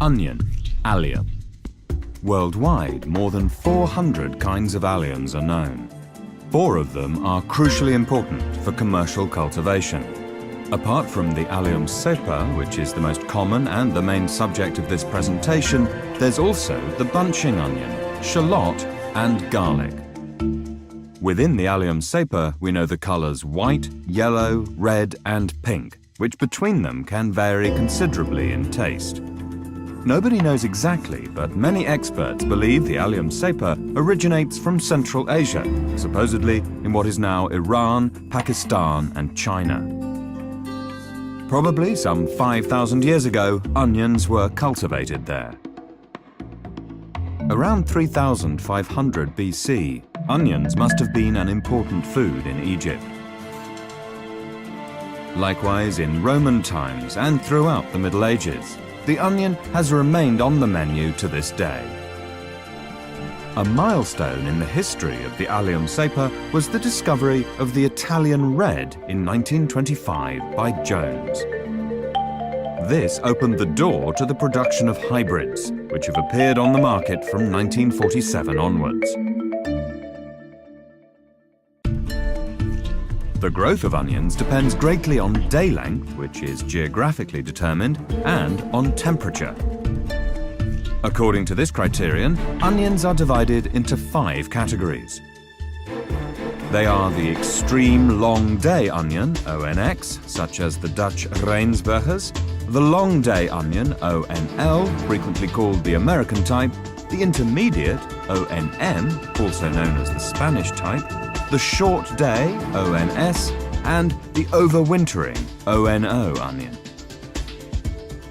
Onion, allium. Worldwide, more than 400 kinds of alliums are known. 4 of them are crucially important for commercial cultivation. Apart from the allium cepa, which is the most common and the main subject of this presentation, there's also the bunching onion, shallot, and garlic. Within the allium cepa, we know the colors white, yellow, red, and pink, which between them can vary considerably in taste. Nobody knows exactly, but many experts believe the allium cepa originates from Central Asia, supposedly in what is now Iran, Pakistan, and China. Probably some 5,000 years ago, onions were cultivated there. Around 3,500 BC, onions must have been an important food in Egypt. Likewise, in Roman times and throughout the Middle Ages, the onion has remained on the menu to this day. A milestone in the history of the allium cepa was the discovery of the Italian red in 1925 by Jones. This opened the door to the production of hybrids, which have appeared on the market from 1947 onwards. The growth of onions depends greatly on day length, which is geographically determined, and on temperature. According to this criterion, onions are divided into 5 categories. They are the extreme long day onion, ONX, such as the Dutch Rijnsburgers, the long day onion, ONL, frequently called the American type, the intermediate, ONM, also known as the Spanish type, the short day, ONS, and the overwintering, ONO onion.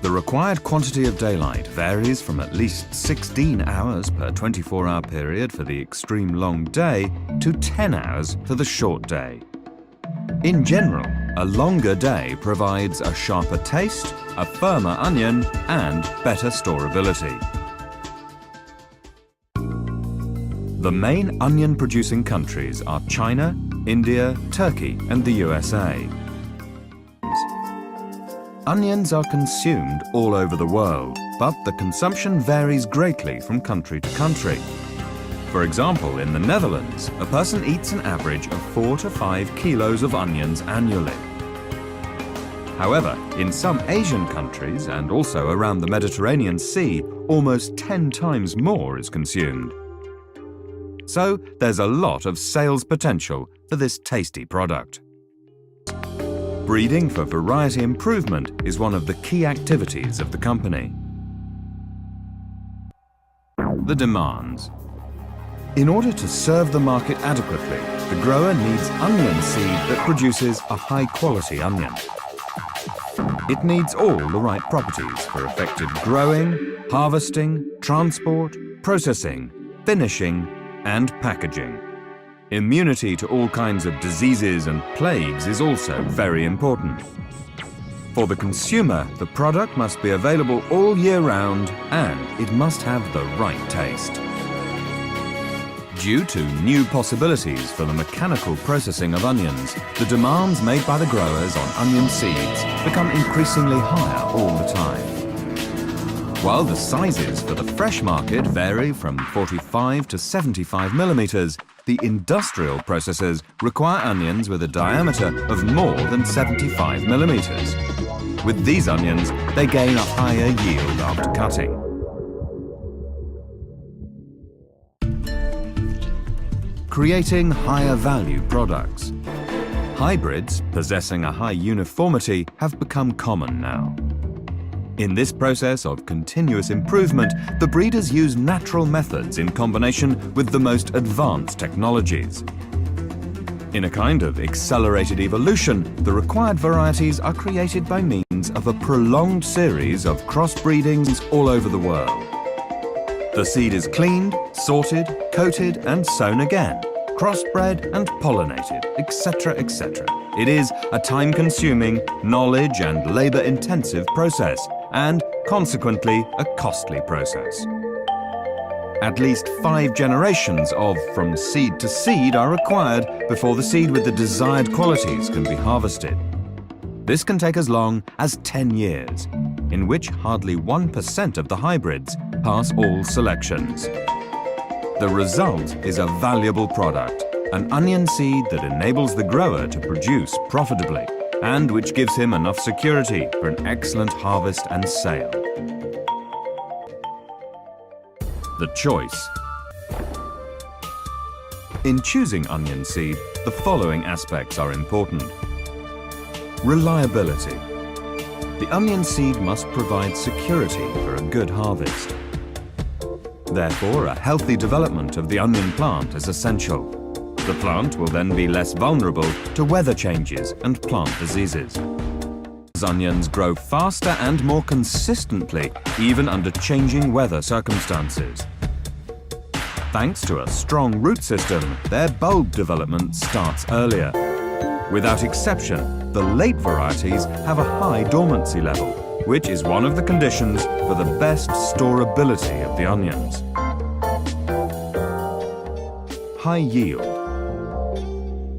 The required quantity of daylight varies from at least 16 hours per 24-hour period for the extreme long day to 10 hours for the short day. In general, a longer day provides a sharper taste, a firmer onion, and better storability. The main onion-producing countries are China, India, Turkey, and the USA. Onions are consumed all over the world, but the consumption varies greatly from country to country. For example, in the Netherlands, a person eats an average of 4 to 5 kilos of onions annually. However, in some Asian countries, and also around the Mediterranean Sea, almost 10 times more is consumed. So there's a lot of sales potential for this tasty product. Breeding for variety improvement is one of the key activities of the company. The demands. In order to serve the market adequately, the grower needs onion seed that produces a high-quality onion. It needs all the right properties for effective growing, harvesting, transport, processing, finishing, and packaging. Immunity to all kinds of diseases and plagues is also very important. For the consumer, the product must be available all year round and it must have the right taste. Due to new possibilities for the mechanical processing of onions, the demands made by the growers on onion seeds become increasingly higher all the time. While the sizes for the fresh market vary from 45 to 75 millimeters, the industrial processors require onions with a diameter of more than 75 millimeters. With these onions, they gain a higher yield after cutting. Creating higher value products. Hybrids, possessing a high uniformity, have become common now. In this process of continuous improvement, the breeders use natural methods in combination with the most advanced technologies. In a kind of accelerated evolution, the required varieties are created by means of a prolonged series of crossbreedings all over the world. The seed is cleaned, sorted, coated, and sown again, crossbred and pollinated, etc., etc. It is a time-consuming, knowledge and labor-intensive process, and consequently a costly process. At least 5 generations of from seed to seed are required before the seed with the desired qualities can be harvested. This can take as long as 10 years. in which hardly 1% of the hybrids pass all selections. The result is a valuable product, an onion seed that enables the grower to produce profitably and which gives him enough security for an excellent harvest and sale. The choice. In choosing onion seed, the following aspects are important. Reliability. The onion seed must provide security for a good harvest. Therefore, a healthy development of the onion plant is essential. The plant will then be less vulnerable to weather changes and plant diseases. Onions grow faster and more consistently, even under changing weather circumstances. Thanks to a strong root system, their bulb development starts earlier. Without exception, the late varieties have a high dormancy level, which is one of the conditions for the best storability of the onions. High yield.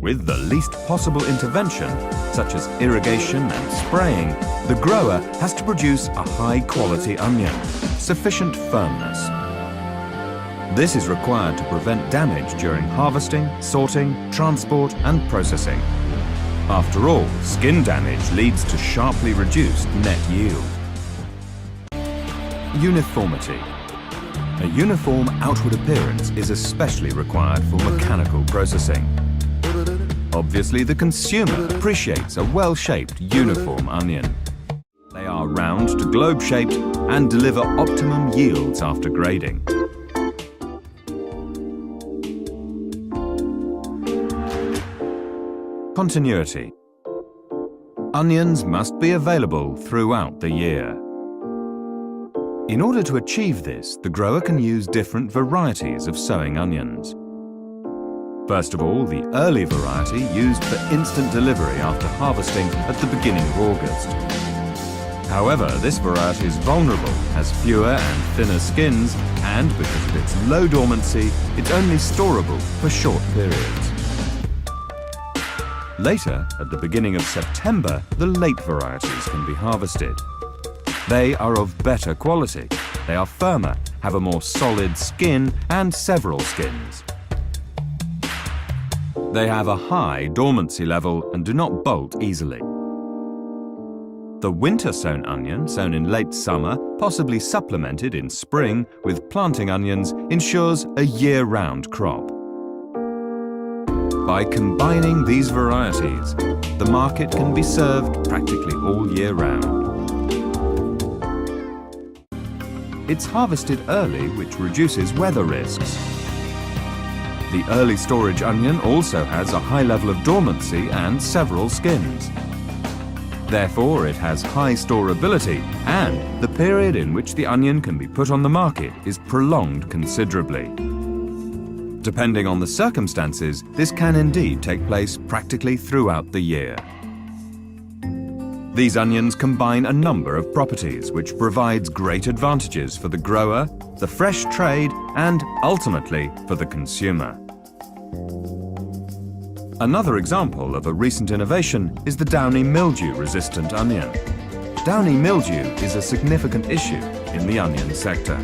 With the least possible intervention, such as irrigation and spraying, the grower has to produce a high-quality onion, sufficient firmness. This is required to prevent damage during harvesting, sorting, transport and processing. After all, skin damage leads to sharply reduced net yield. Uniformity. A uniform outward appearance is especially required for mechanical processing. Obviously, the consumer appreciates a well-shaped, uniform onion. They are round to globe-shaped and deliver optimum yields after grading. Continuity. Onions must be available throughout the year. In order to achieve this, the grower can use different varieties of sowing onions. First of all, the early variety used for instant delivery after harvesting at the beginning of August. However, this variety is vulnerable, has fewer and thinner skins, and because of its low dormancy, it's only storable for short periods. Later, at the beginning of September, the late varieties can be harvested. They are of better quality. They are firmer, have a more solid skin and several skins. They have a high dormancy level and do not bolt easily. The winter-sown onion, sown in late summer, possibly supplemented in spring with planting onions, ensures a year-round crop. By combining these varieties, the market can be served practically all year round. It's harvested early, which reduces weather risks. The early storage onion also has a high level of dormancy and several skins. Therefore, it has high storability, and the period in which the onion can be put on the market is prolonged considerably. Depending on the circumstances, this can indeed take place practically throughout the year. These onions combine a number of properties which provides great advantages for the grower, the fresh trade, and ultimately for the consumer. Another example of a recent innovation is the downy mildew-resistant onion. Downy mildew is a significant issue in the onion sector.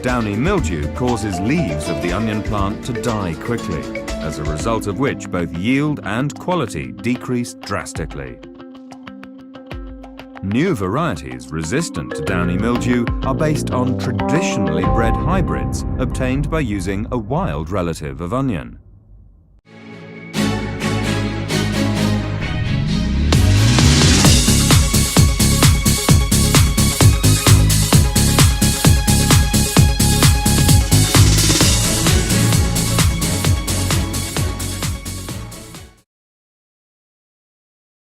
Downy mildew causes leaves of the onion plant to die quickly, as a result of which both yield and quality decrease drastically. New varieties resistant to downy mildew are based on traditionally bred hybrids obtained by using a wild relative of onion.